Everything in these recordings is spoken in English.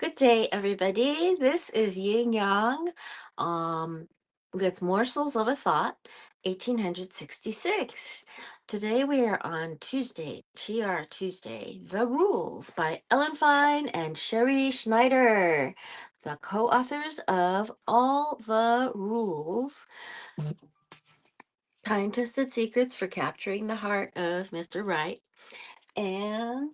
Good day, everybody. This is Yin Yang um, with Morsels of a Thought, 1866. Today we are on Tuesday, TR Tuesday, The Rules by Ellen Fine and Sherry Schneider, the co authors of All the Rules, Time Tested Secrets for Capturing the Heart of Mr. Right, and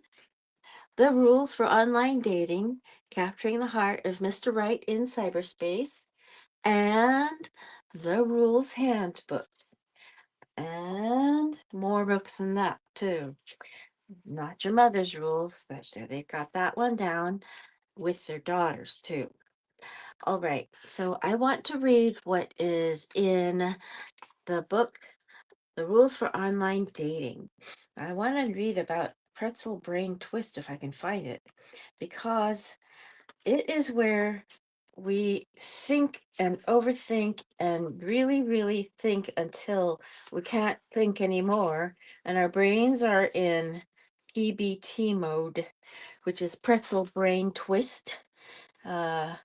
The Rules for Online Dating, Capturing the Heart of Mr. Right in Cyberspace, and The Rules Handbook, and more books than that, too. Not Your Mother's Rules. They've got that one down with their daughters, too. All right, so I want to read what is in the book, The Rules for Online Dating. I want to read about pretzel brain twist if I can find it, because it is where we think and overthink and really, really think until we can't think anymore. And our brains are in PBT mode, which is pretzel brain twist. Uh,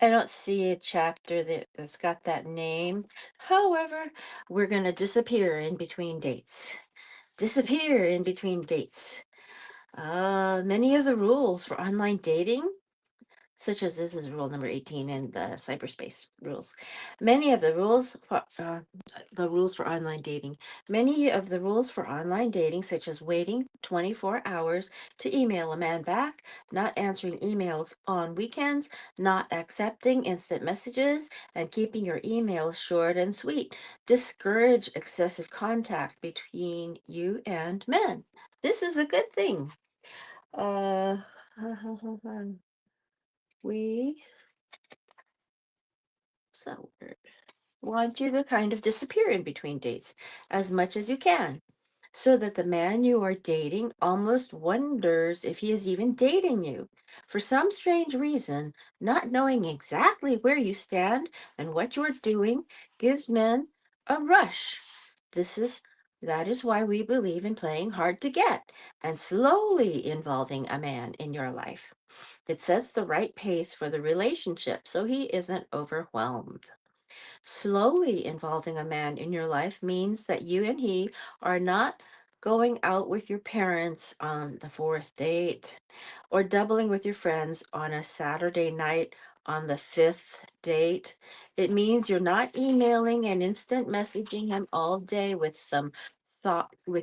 I don't see a chapter that's got that name. However, we're going to disappear in between dates. Disappear in between dates. Many of the rules for online dating, such as this is rule number 18 in the cyberspace rules. Many of the rules for online dating, many of the rules for online dating, such as waiting 24 hours to email a man back, not answering emails on weekends, not accepting instant messages, and keeping your emails short and sweet, discourage excessive contact between you and men. This is a good thing. Uh, we so weird. Want you to kind of disappear in between dates as much as you can, so that the man you are dating almost wonders if he is even dating you. For some strange reason, not knowing exactly where you stand and what you're doing gives men a rush. This is that is why we believe in playing hard to get and slowly involving a man in your life. It sets the right pace for the relationship so he isn't overwhelmed. Slowly involving a man in your life means that you and he are not going out with your parents on the fourth date or doubling with your friends on a Saturday night on the fifth date. It means you're not emailing and instant messaging him all day with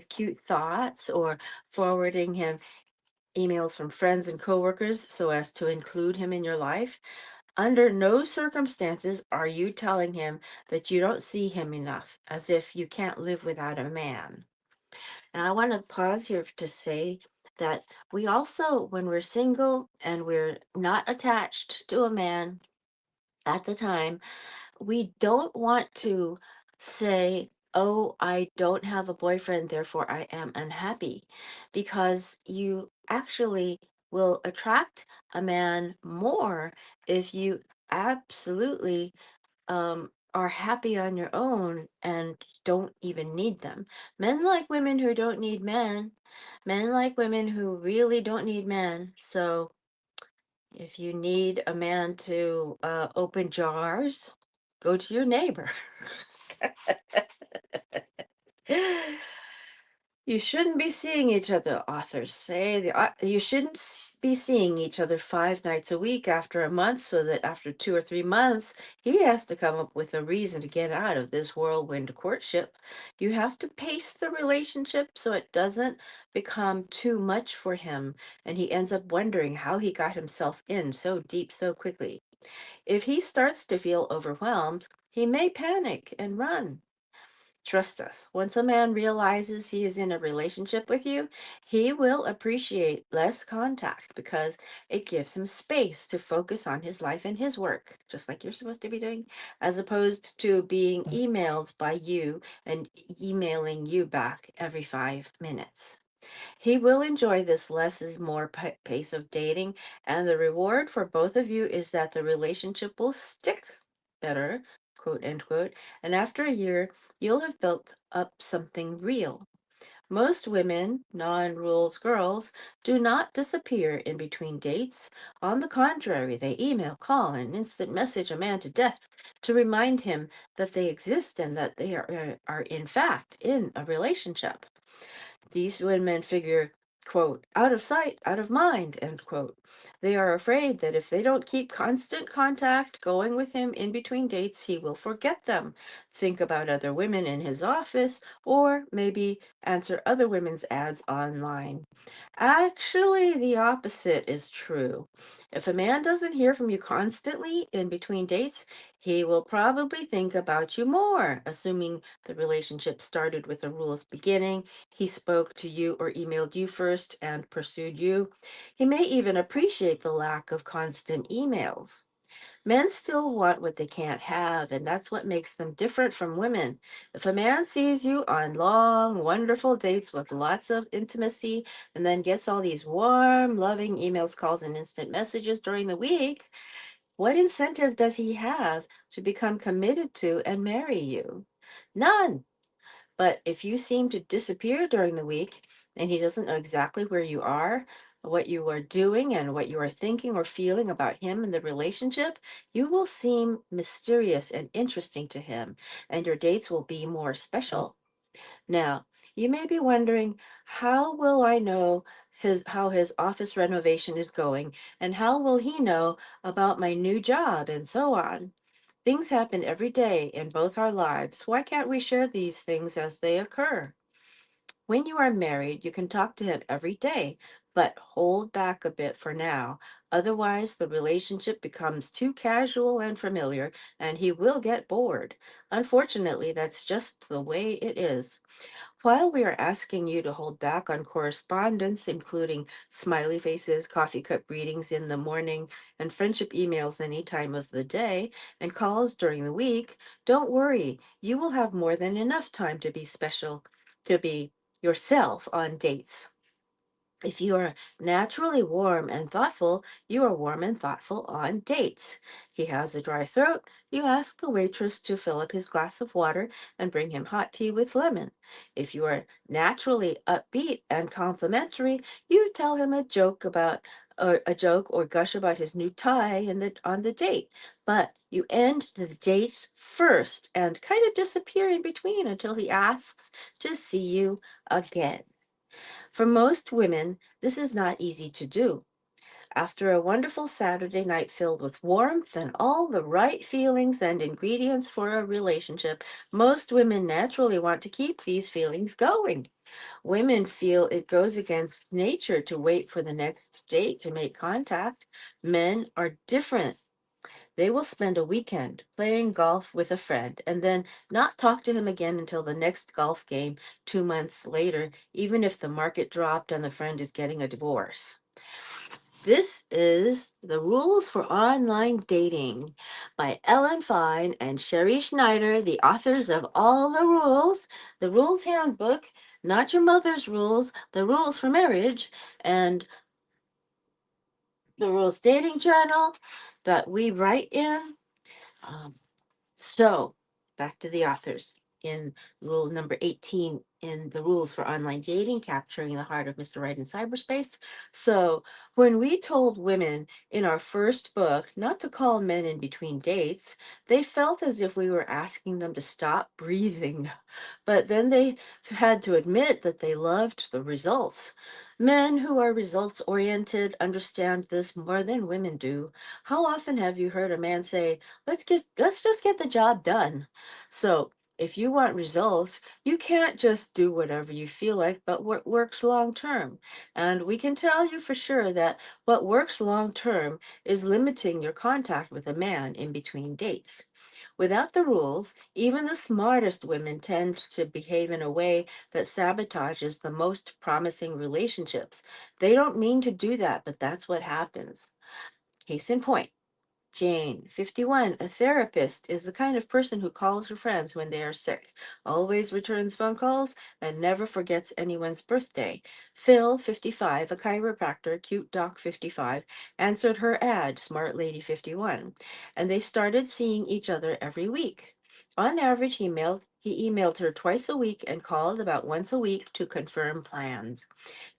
cute thoughts, or forwarding him emails from friends and coworkers so as to include him in your life. Under no circumstances are you telling him that you don't see him enough, as if you can't live without a man. And I want to pause here to say that we also, when we're single and we're not attached to a man at the time, we don't want to say, "Oh, I don't have a boyfriend, therefore I am unhappy," because you actually will attract a man more if you absolutely are happy on your own and don't even need them. Men like women who don't need men. Men like women who really don't need men. So if you need a man to open jars, go to your neighbor. You shouldn't be seeing each other, authors say. You shouldn't be seeing each other 5 nights a week after a month, so that after 2 or 3 months, he has to come up with a reason to get out of this whirlwind courtship. You have to pace the relationship so it doesn't become too much for him, and he ends up wondering how he got himself in so deep so quickly. If he starts to feel overwhelmed, he may panic and run. Trust us, once a man realizes he is in a relationship with you, he will appreciate less contact because it gives him space to focus on his life and his work, just like you're supposed to be doing, as opposed to being emailed by you and emailing you back every 5 minutes. He will enjoy this less is more pace of dating, and the reward for both of you is that the relationship will stick better, quote unquote, and after a year, you'll have built up something real. Most women, non rules girls, do not disappear in between dates. On the contrary, they email, call, and instant message a man to death to remind him that they exist and that they are in fact in a relationship. These women figure, quote, out of sight, out of mind, end quote. They are afraid that if they don't keep constant contact going with him in between dates, he will forget them, think about other women in his office, or maybe answer other women's ads online. Actually, the opposite is true. If a man doesn't hear from you constantly in between dates, he will probably think about you more, assuming the relationship started with a rules beginning. He spoke to you or emailed you first and pursued you. He may even appreciate the lack of constant emails. Men still want what they can't have, and that's what makes them different from women. If a man sees you on long, wonderful dates with lots of intimacy and then gets all these warm, loving emails, calls, and instant messages during the week, what incentive does he have to become committed to and marry you? None. But if you seem to disappear during the week and he doesn't know exactly where you are, what you are doing, and what you are thinking or feeling about him and the relationship, you will seem mysterious and interesting to him, and your dates will be more special. Now, you may be wondering, how will I know how his office renovation is going, and how will he know about my new job, and so on? Things happen every day in both our lives. Why can't we share these things as they occur? When you are married, you can talk to him every day, but hold back a bit for now. Otherwise, the relationship becomes too casual and familiar, and he will get bored. Unfortunately, that's just the way it is. While we are asking you to hold back on correspondence, including smiley faces, coffee cup greetings in the morning, and friendship emails any time of the day, and calls during the week, don't worry. You will have more than enough time to be special, to be yourself on dates. If you are naturally warm and thoughtful, you are warm and thoughtful on dates. He has a dry throat, you ask the waitress to fill up his glass of water and bring him hot tea with lemon. If you are naturally upbeat and complimentary, you tell him a joke or gush about his new tie on the date. But you end the dates first and kind of disappear in between until he asks to see you again. For most women, this is not easy to do. After a wonderful Saturday night filled with warmth and all the right feelings and ingredients for a relationship, most women naturally want to keep these feelings going. Women feel it goes against nature to wait for the next date to make contact. Men are different. They will spend a weekend playing golf with a friend and then not talk to him again until the next golf game 2 months later, even if the market dropped and the friend is getting a divorce. This is The Rules for Online Dating by Ellen Fine and Sherry Schneider, the authors of All the Rules Handbook, Not Your Mother's Rules, The Rules for Marriage, and the Rules Dating Journal that we write in. Um, So, back to the authors. In rule number 18 in the rules for online dating, capturing the heart of Mr. Right in cyberspace. So, when we told women in our first book not to call men in between dates, they felt as if we were asking them to stop breathing. But then they had to admit that they loved the results. Men who are results oriented understand this more than women do. How often have you heard a man say, let's just get the job done. So if you want results, you can't just do whatever you feel like, but what works long term. And we can tell you for sure that what works long term is limiting your contact with a man in between dates. Without the rules, even the smartest women tend to behave in a way that sabotages the most promising relationships. They don't mean to do that, but that's what happens. Case in point. Jane, 51, a therapist, is the kind of person who calls her friends when they are sick, always returns phone calls, and never forgets anyone's birthday. Phil, 55, a chiropractor, cute doc 55, answered her ad, smart lady 51, and they started seeing each other every week. On average, He emailed her twice a week and called about once a week to confirm plans.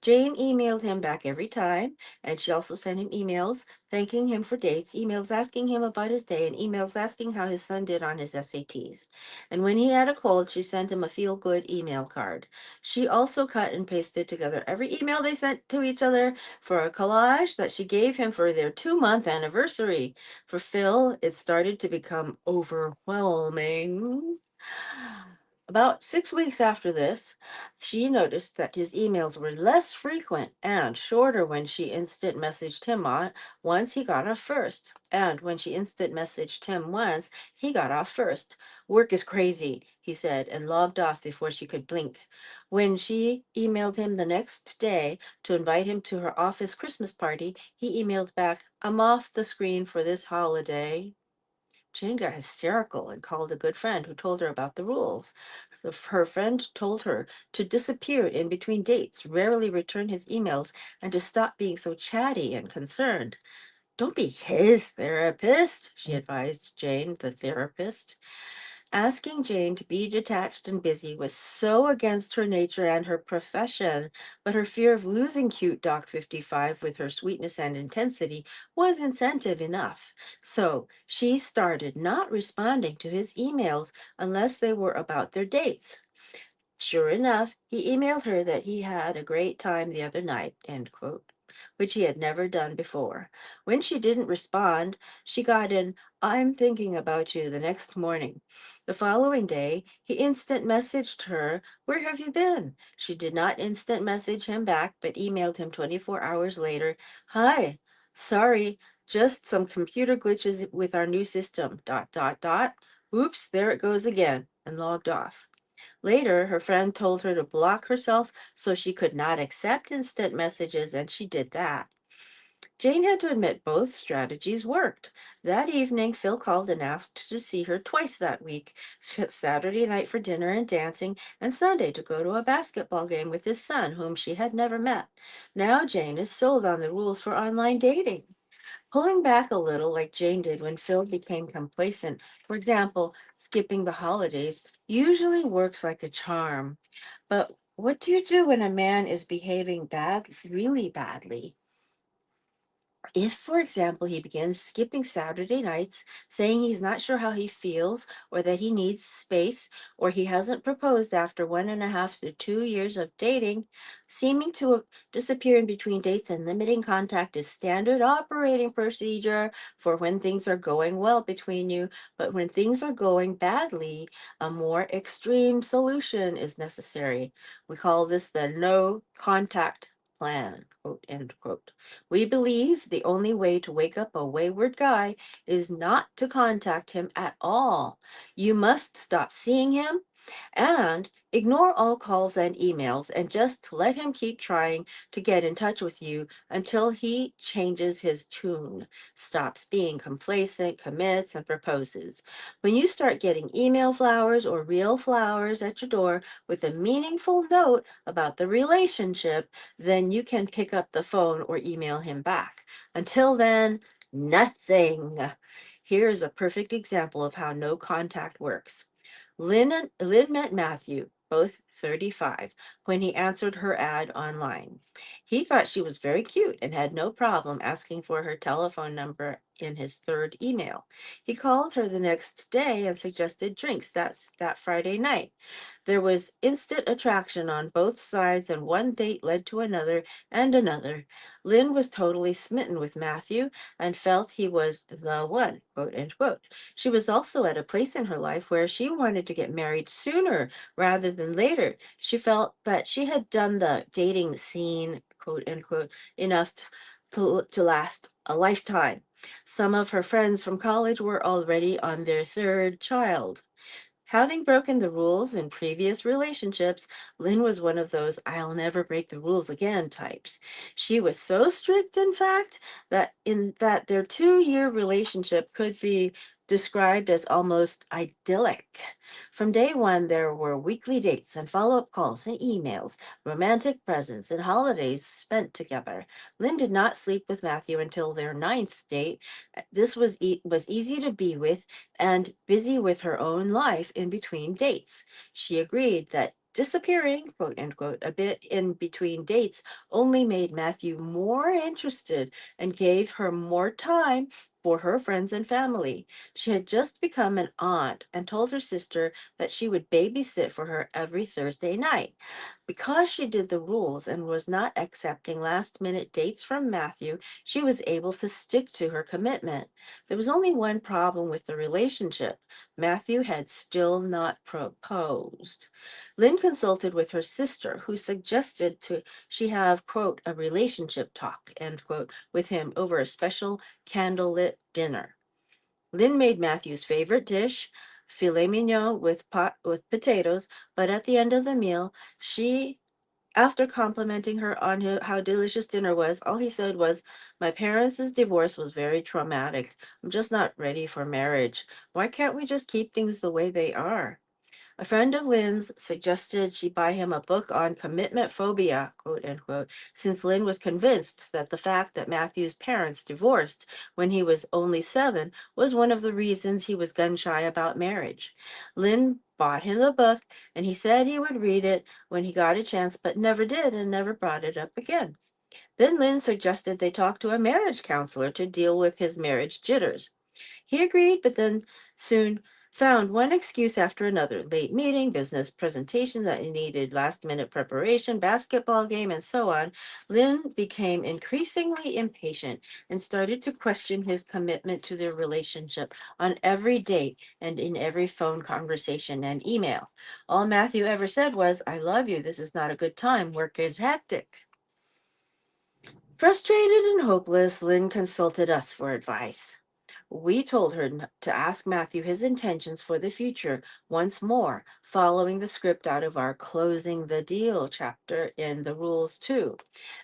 Jane emailed him back every time, and she also sent him emails thanking him for dates, emails asking him about his day, and emails asking how his son did on his SATs. And when he had a cold, she sent him a feel good email card. She also cut and pasted together every email they sent to each other for a collage that she gave him for their 2-month anniversary. For Phil, it started to become overwhelming. About 6 weeks after this, she noticed that his emails were less frequent and shorter when she instant messaged him on once he got off first. And when she instant messaged him once, he got off first. Work is crazy, he said, and logged off before she could blink. When she emailed him the next day to invite him to her office Christmas party, he emailed back, I'm off the screen for this holiday. Jane got hysterical and called a good friend who told her about the rules. Her friend told her to disappear in between dates, rarely return his emails, and to stop being so chatty and concerned. Don't be his therapist, she advised Jane, the therapist. Asking Jane to be detached and busy was so against her nature and her profession, but her fear of losing cute Doc 55 with her sweetness and intensity was incentive enough. So she started not responding to his emails unless they were about their dates. Sure enough, he emailed her that he had a great time the other night, end quote, which he had never done before. When she didn't respond, she got an I'm thinking about you the next morning. The following day, he instant messaged her, Where have you been? She did not instant message him back, but emailed him 24 hours later, Hi, sorry, just some computer glitches with our new system, dot, dot, dot. Oops, there it goes again, and logged off. Later, her friend told her to block herself so she could not accept instant messages, and she did that. Jane had to admit both strategies worked. That evening, Phil called and asked to see her twice that week, Saturday night for dinner and dancing, and Sunday to go to a basketball game with his son, whom she had never met. Now Jane is sold on the rules for online dating. Pulling back a little, like Jane did when Phil became complacent, for example, skipping the holidays, usually works like a charm. But what do you do when a man is behaving really badly? If, for example, he begins skipping Saturday nights, saying he's not sure how he feels, or that he needs space, or he hasn't proposed after 1.5 to 2 years of dating, seeming to disappear in between dates and limiting contact is standard operating procedure for when things are going well between you. But when things are going badly, a more extreme solution is necessary. We call this the no contact plan, quote, end quote. We believe the only way to wake up a wayward guy is not to contact him at all. You must stop seeing him and ignore all calls and emails and just let him keep trying to get in touch with you until he changes his tune, stops being complacent, commits, and proposes. When you start getting email flowers or real flowers at your door with a meaningful note about the relationship, then you can pick up the phone or email him back. Until then, nothing. Here's a perfect example of how no contact works. Lynn met Matthew, both 35, when he answered her ad online. He thought she was very cute and had no problem asking for her telephone number in his third email. He called her the next day and suggested drinks that Friday night. There was instant attraction on both sides, and one date led to another and another. Lynn was totally smitten with Matthew and felt he was the one, quote, end quote. She was also at a place in her life where she wanted to get married sooner rather than later. She felt that she had done the dating scene, quote, end quote, enough to last a lifetime. Some of her friends from college were already on their third child. Having broken the rules in previous relationships, Lynn was one of those I'll never break the rules again types. She was so strict, in fact, that their 2-year relationship could be described as almost idyllic. From day one, there were weekly dates and follow up calls and emails, romantic presents, and holidays spent together. Lynn did not sleep with Matthew until their ninth date. This was easy to be with and busy with her own life in between dates. She agreed that disappearing, quote unquote, a bit in between dates only made Matthew more interested and gave her more time for her friends and family. She had just become an aunt and told her sister that she would babysit for her every Thursday night. Because she did the rules and was not accepting last minute dates from Matthew, she was able to stick to her commitment. There was only one problem with the relationship. Matthew had still not proposed. Lynn consulted with her sister, who suggested to she have, quote, a relationship talk, end quote, with him over a special candlelit dinner. Lynn made Matthew's favorite dish, filet mignon with potatoes, but at the end of the meal, she after complimenting her on how delicious dinner was, all he said was, "My parents' divorce was very traumatic. I'm just not ready for marriage. Why can't we just keep things the way they are?" A friend of Lynn's suggested she buy him a book on commitment phobia, quote unquote, since Lynn was convinced that the fact that Matthew's parents divorced when he was only 7 was one of the reasons he was gun shy about marriage. Lynn bought him the book, and he said he would read it when he got a chance, but never did and never brought it up again. Then Lynn suggested they talk to a marriage counselor to deal with his marriage jitters. He agreed, but then soon found one excuse after another: late meeting, business presentation that needed last minute preparation, basketball game, and so on. Lynn became increasingly impatient and started to question his commitment to their relationship on every date and in every phone conversation and email. All Matthew ever said was, "I love you. This is not a good time. Work is hectic." Frustrated and hopeless, Lynn consulted us for advice. We told her to ask Matthew his intentions for the future once more, following the script out of our Closing the Deal chapter in the Rules too.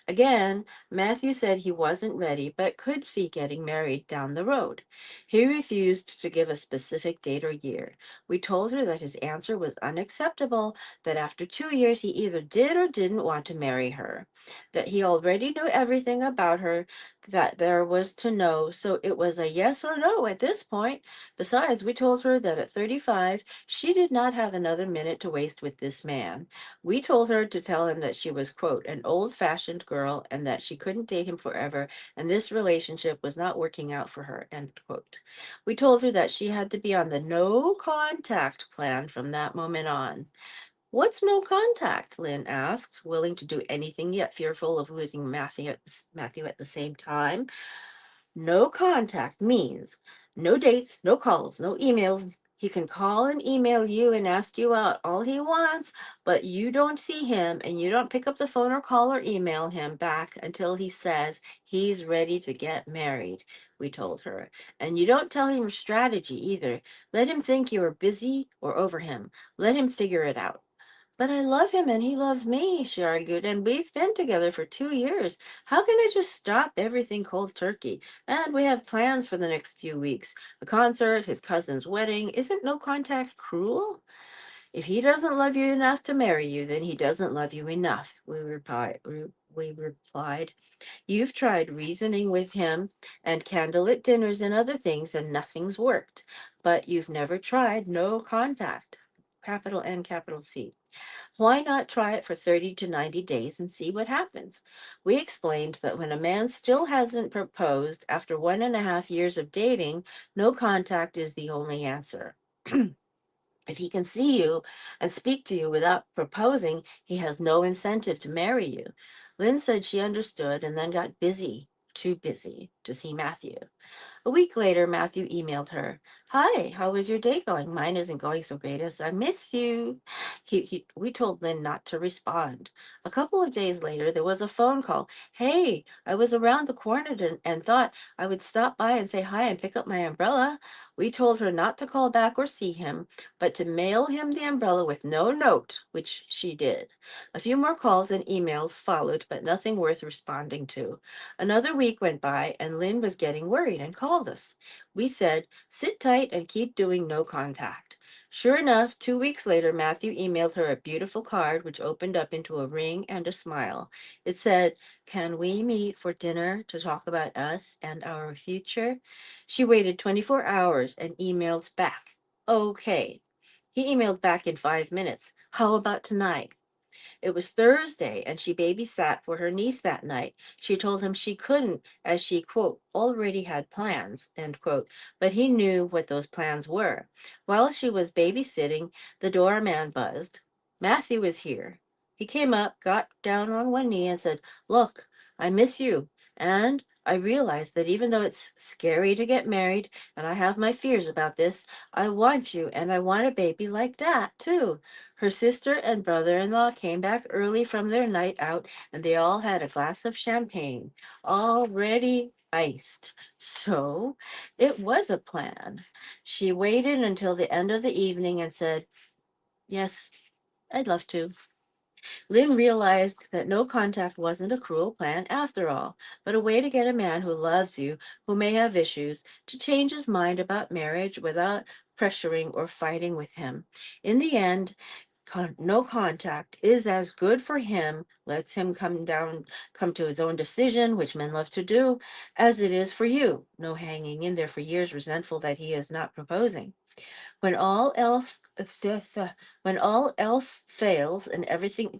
Again, Matthew said he wasn't ready but could see getting married down the road. He refused to give a specific date or year. We told her that his answer was unacceptable, that after 2 years he either did or didn't want to marry her, that he already knew everything about her that there was to know, so it was a yes or no at this point. Besides, we told her that at 35, she did not have another minute to waste with this man. We told her to tell him that she was, quote, an old fashioned girl and that she couldn't date him forever, and this relationship was not working out for her, end quote. We told her that she had to be on the no contact plan from that moment on. "What's no contact?" Lynn asked, willing to do anything yet fearful of losing Matthew at the same time. "No contact means no dates, no calls, no emails. He can call and email you and ask you out all he wants, but you don't see him and you don't pick up the phone or call or email him back until he says he's ready to get married," we told her. "And you don't tell him your strategy either. Let him think you are busy or over him. Let him figure it out." "But I love him and he loves me," she argued, "and we've been together for 2 years. How can I just stop everything cold turkey? And we have plans for the next few weeks. A concert, his cousin's wedding. Isn't no contact cruel?" "If he doesn't love you enough to marry you, then he doesn't love you enough," we replied. "You've tried reasoning with him and candlelit dinners and other things, and nothing's worked. But you've never tried no contact. Capital N, capital C. Why not try it for 30 to 90 days and see what happens?" We explained that when a man still hasn't proposed after 1.5 years of dating, no contact is the only answer. If he can see you and speak to you without proposing, he has no incentive to marry you. Lynn said she understood and then got busy, too busy, to see Matthew. A week later, Matthew emailed her, "Hi, how is your day going? Mine isn't going so great as I miss you." We told Lynn not to respond. A couple of days later, there was a phone call. "Hey, I was around the corner and thought I would stop by and say hi and pick up my umbrella." We told her not to call back or see him, but to mail him the umbrella with no note, which she did. A few more calls and emails followed, but nothing worth responding to. Another week went by, and Lynn was getting worried and called called us. We said, sit tight and keep doing no contact. Sure enough, 2 weeks later, Matthew emailed her a beautiful card which opened up into a ring and a smile. It said, can we meet for dinner to talk about us and our future? She waited 24 hours and emailed back, okay. He emailed back in 5 minutes. How about tonight? It was Thursday, and she babysat for her niece that night. She told him she couldn't, as she, quote, already had plans, end quote, but he knew what those plans were. While she was babysitting, the doorman buzzed. Matthew is here. He came up, got down on one knee, and said, look, I miss you. And I realized that even though it's scary to get married, and I have my fears about this, I want you, and I want a baby like that, too. Her sister and brother-in-law came back early from their night out, and they all had a glass of champagne, already iced. So it was a plan. She waited until the end of the evening and said, yes, I'd love to. Lynn realized that no contact wasn't a cruel plan after all, but a way to get a man who loves you, who may have issues, to change his mind about marriage without pressuring or fighting with him. In the end, no contact is as good for him, lets him come to his own decision, which men love to do, as it is for you. No hanging in there for years, resentful that he is not proposing. When all else when all else fails and everything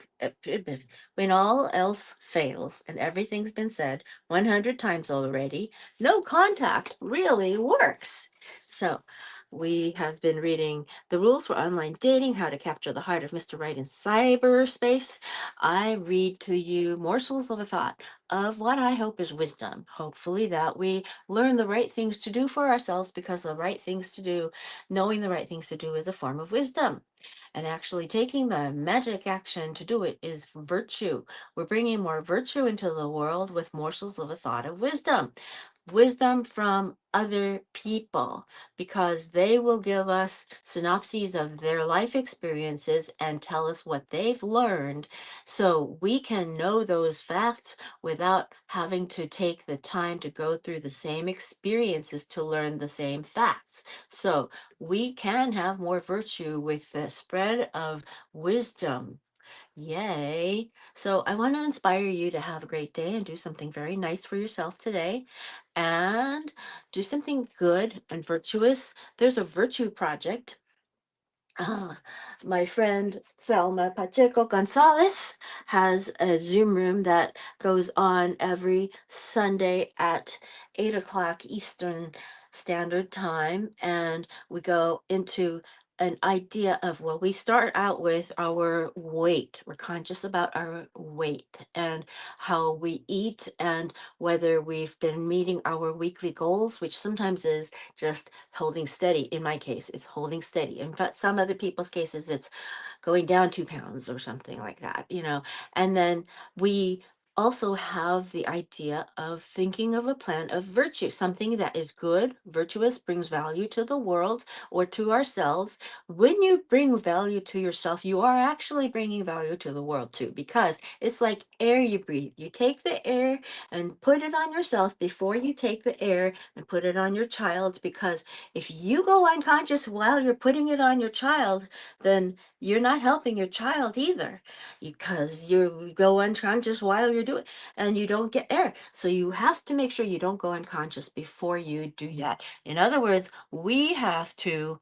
when all else fails and everything's been said 100 times already, no contact really works. So we have been reading The Rules for Online Dating, How to Capture the Heart of Mr. Right in Cyberspace. I read to you morsels of a thought of what I hope is wisdom. Hopefully that we learn the right things to do for ourselves, because the right things to do, knowing the right things to do, is a form of wisdom. And actually taking the magic action to do it is virtue. We're bringing more virtue into the world with morsels of a thought of wisdom. Wisdom from other people, because they will give us synopses of their life experiences and tell us what they've learned, so we can know those facts without having to take the time to go through the same experiences to learn the same facts. So we can have more virtue with the spread of wisdom. Yay. So I want to inspire you to have a great day and do something very nice for yourself today, and do something good and virtuous. There's a virtue project. Ah, my friend Thelma Pacheco Gonzalez has a Zoom room that goes on every Sunday at 8 o'clock Eastern Standard Time. And we go into an idea of, well, we start out with our weight. We're conscious about our weight and how we eat, and whether we've been meeting our weekly goals, which sometimes is just holding steady. In my case, it's holding steady. In fact, some other people's cases, it's going down 2 pounds or something like that. And then we also have the idea of thinking of a plan of virtue, something that is good, virtuous, brings value to the world or to ourselves. When you bring value to yourself, you are actually bringing value to the world too, because it's like air you breathe. You take the air and put it on yourself before you take the air and put it on your child, because if you go unconscious while you're putting it on your child, then you're not helping your child either, because you go unconscious while you're doing, and you don't get air. So you have to make sure you don't go unconscious before you do that. In other words, we have to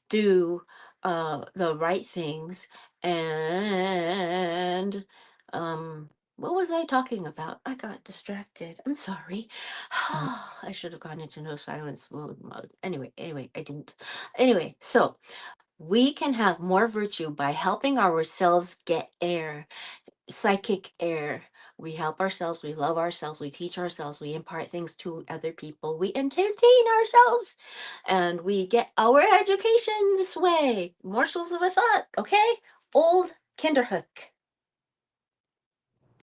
do the right things. And what was I talking about? I got distracted. I'm sorry. I should have gone into no silence mode. Anyway, I didn't. Anyway, so we can have more virtue by helping ourselves get air, psychic air. We help ourselves, we love ourselves, we teach ourselves, we impart things to other people, we entertain ourselves, and we get our education this way. Morsels of a thought, okay? Old Kinderhook.